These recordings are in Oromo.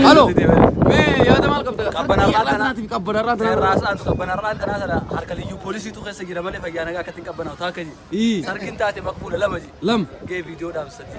Halo, me ya ada mal kabbana rasa antu kabbana rata nasa harkali yu polisi tu kesa gira male fagana ga katin kabbana ta kaji sarkin ta te makbula lamaji lam ge video da sati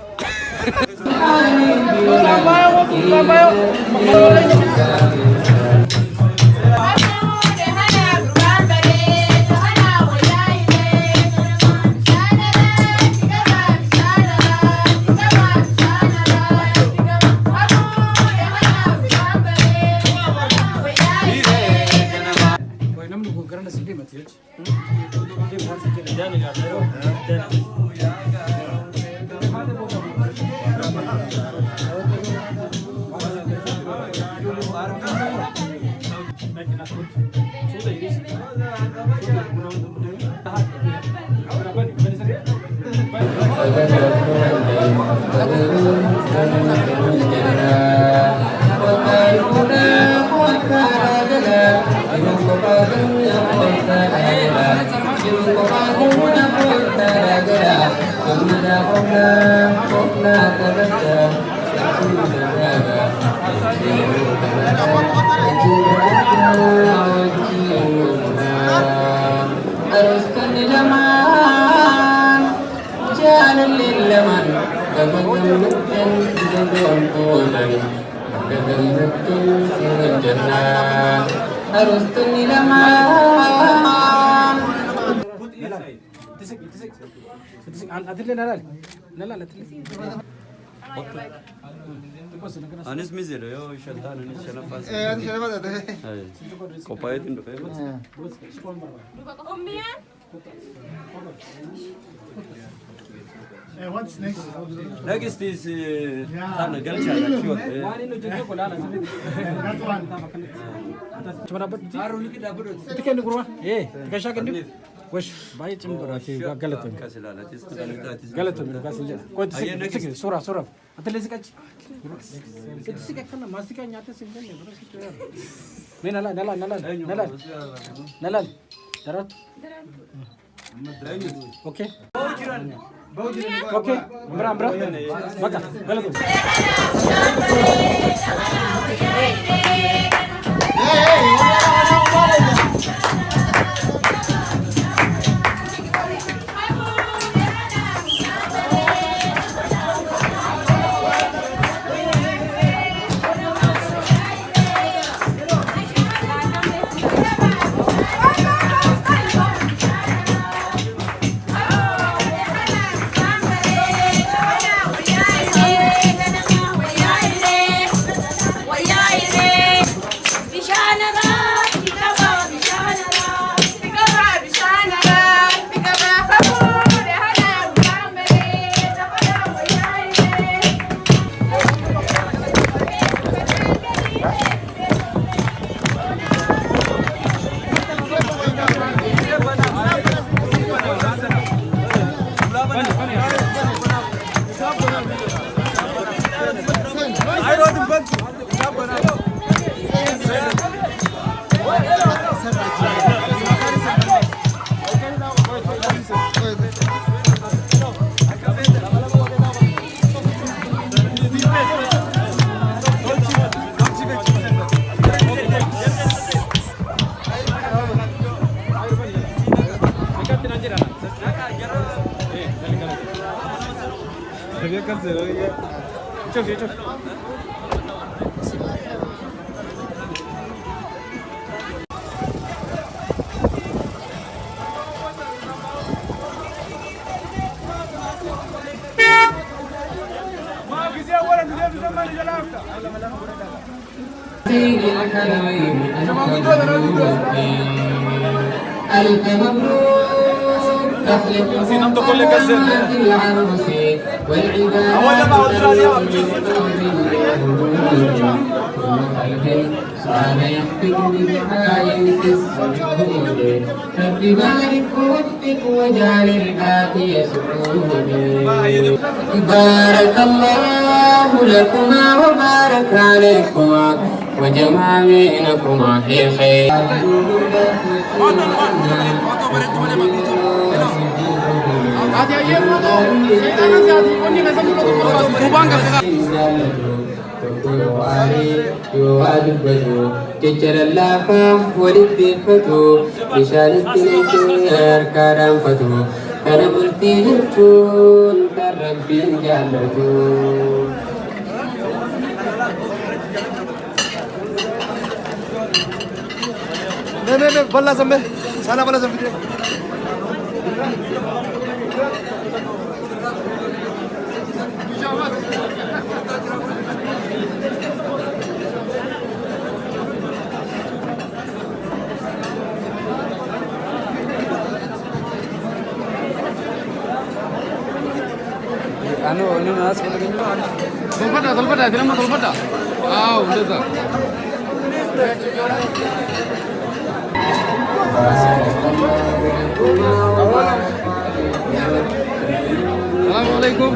Anis mizero yo shaltan anis shalafas. Anis shalafas ate. Kopayet indo fe. What's next? Next is Tana Galcha. وش باي تمبر في غلط غلط كنت سكت صورة أتلي سكت سكت كنا ما سكت نياته سكت مين نلا درات اوكي اوكي برا بقى غلط سينام تقول لك الزين أول ما أقول خلق صار يخفق بدعاء في السجود رب بارك ووفق واجعل الآتي سعود بارك الله لكما وبارك عليكما وجمع بينكما في خير Cicara lafa walitti fatu bishaanitti neekeer kaadhaan fatu kana bultii jechuun kan rabbiin jaallatu. Balla sambe sana balla sambe ini mas Tolpada, film tolpada. Ah, udah tak. Assalamualaikum.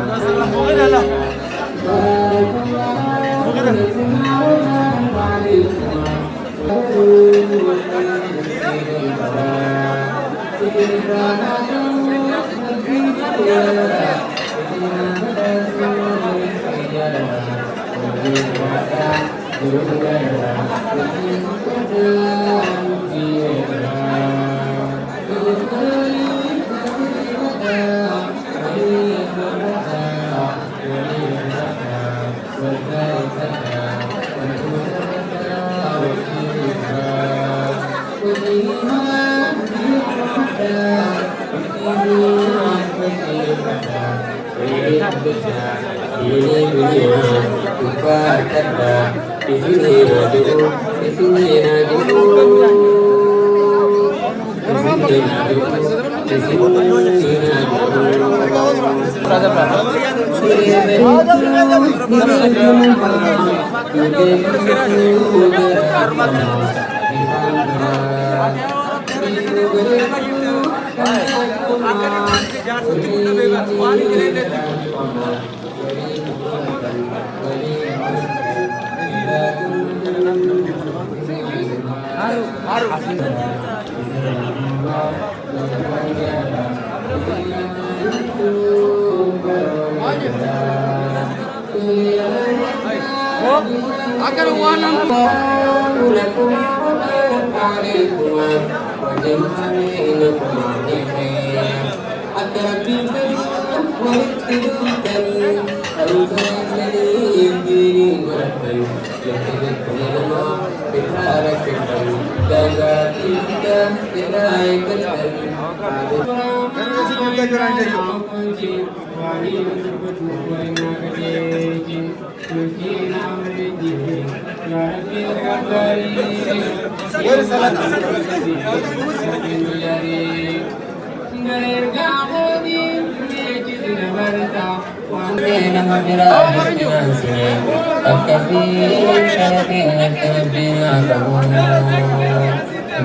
Akan uangan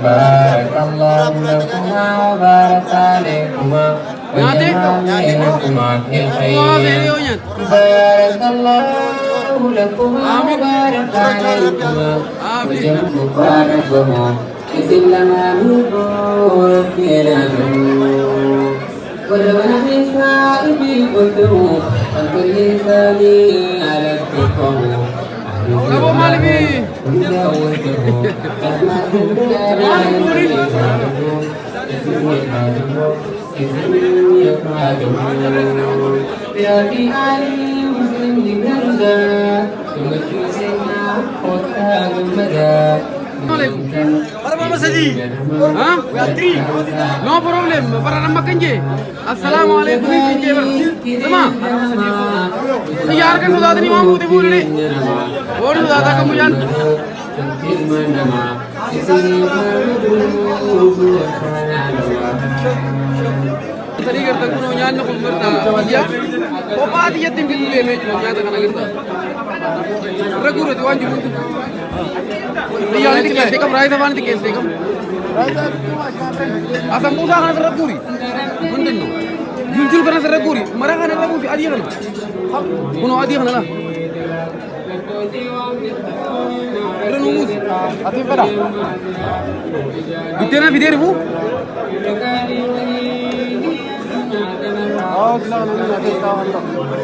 بارك الله لكما وبارك عليكما وجمع بينكما في خير بارك الله لكما وبارك عليكما وجمع بينكما إذن لما نبور فينا ولمن من سائبي قدره فانظر لساني على التقوى أبو مالبي No problem, para nama kenje. Assalamualaikum kenje ber. Sama. Yaar kan sudah tadi mau putih putih ni. Or sudah tak kamu jan. Tadi kerja kuno jan nak berta. Ya. Opa dia tinggal di lemet jan tak kena kerja. Ragu tu anjur tu. Biyya ni keessa kam raayita waan keessa kam. Asam buusaa kana sirra guuri. Hundinuu. Juljul kana sirra guuri. Mara kana sirra guuri adii kana. Kunoo adii kana la. Irra numus. Ati fedha. Biddeena fidee rifu.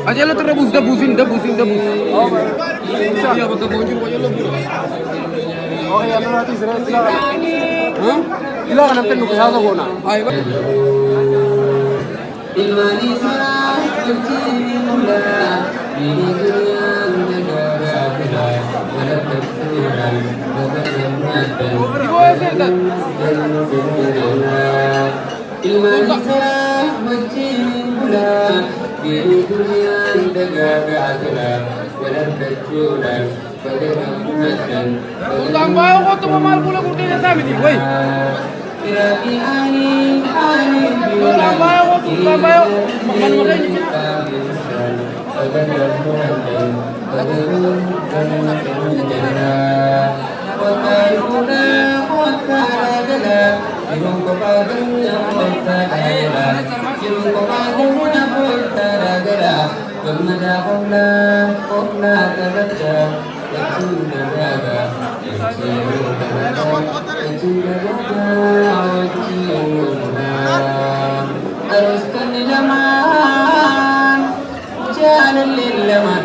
Aja lo terrebus debusin. Iya bakal bonjol aja lo buru. Oh ya lo nanti silakan. Hah? Silakan nanti lu kesana kona. Ayo. Imani salam kunjimula di dunia negara kita pada perturan bagaimana. Imani salam kunjimula di dunia negara kita pada perturan bagaimana. Utang bayo ko to mamal pula kurti na sabi di, wey. Utang bayo ko, makan makan ni. Teruskan zaman jalan lelaman,